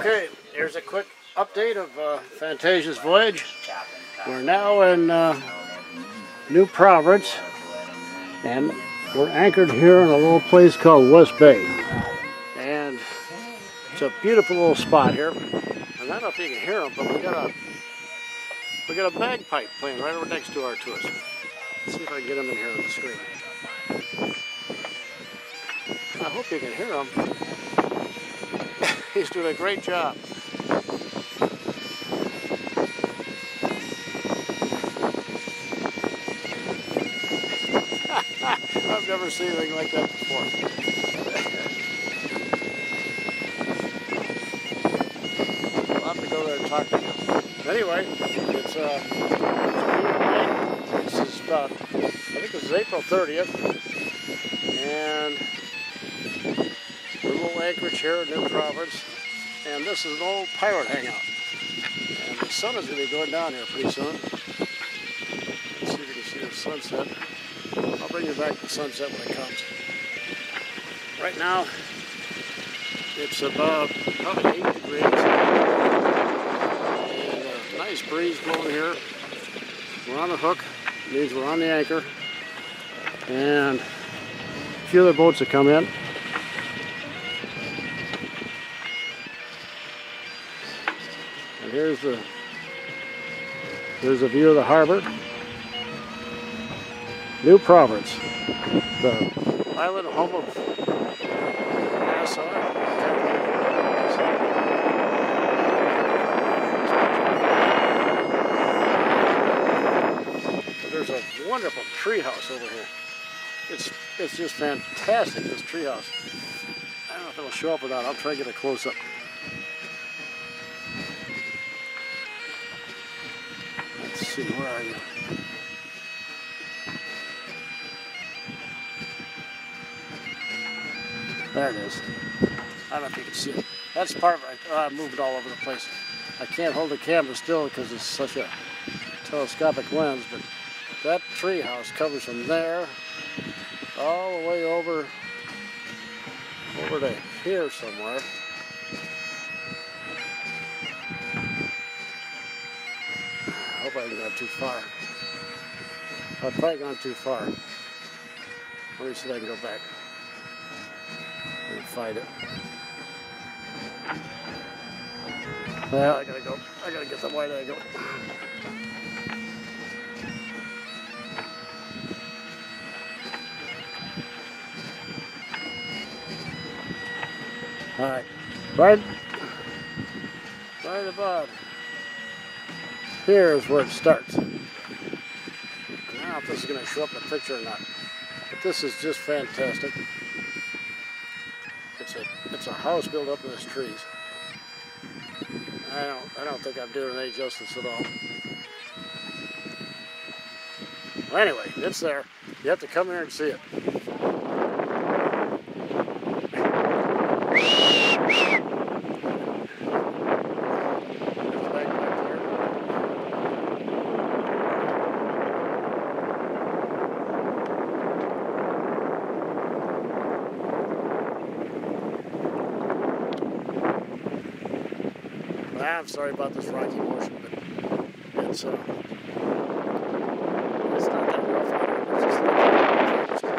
Okay, here's a quick update of Fantasia's voyage. We're now in New Providence, and we're anchored here in a little place called West Bay. And it's a beautiful little spot here. And I don't know if you can hear them, but we got a bagpipe playing right over next to us. Let's see if I can get them in here on the screen. I hope you can hear him. He's doing a great job. I've never seen anything like that before. I'll have to go there and talk to him. Anyway, it's this is about, I think this is April 30th, and we're a little anchorage here in New Providence, and this is an old pirate hangout. And the sun is going to be going down here pretty soon. Let's see if you can see the sunset. I'll bring you back to the sunset when it comes. Right now, it's about probably 8 degrees. And a nice breeze blowing here. We're on the hook. It means we're on the anchor. And a few other boats that come in. And here's a view of the harbor. New Providence, the island home of Nassau. There's a wonderful tree house over here. It's just fantastic, this tree house. I don't know if it'll show up or not. I'll try to get a close-up. Let's see, where are you? There it is. I don't know if you can see it. That's part of it. I moved it all over the place. I can't hold the camera still because it's such a telescopic lens, but that tree house covers from there all the way over to here somewhere. I hope I haven't gone too far. I've probably gone too far. Let me see if I can go back and find it. Well, I gotta get the wide angle. Alright, right about here is where it starts. I don't know if this is going to show up in the picture or not, but this is just fantastic. It's a house built up in these trees. I don't think I'm doing any justice at all. Well, anyway, it's there. You have to come here and see it. I'm sorry about this rocky motion, but it's not that rough out here. It's just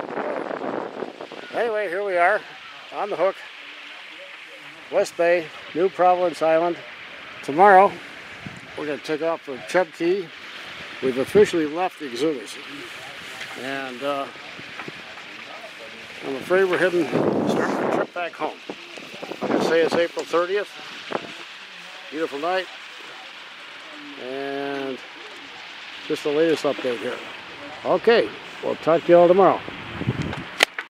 anyway, here we are on the hook, West Bay, New Providence Island. Tomorrow, we're going to take off for Chub Key. We've officially left the Exodus, and I'm afraid we're starting our trip back home. I'm going to say it's April 30th. Beautiful night, and just the latest update here. Okay, we'll talk to you all tomorrow.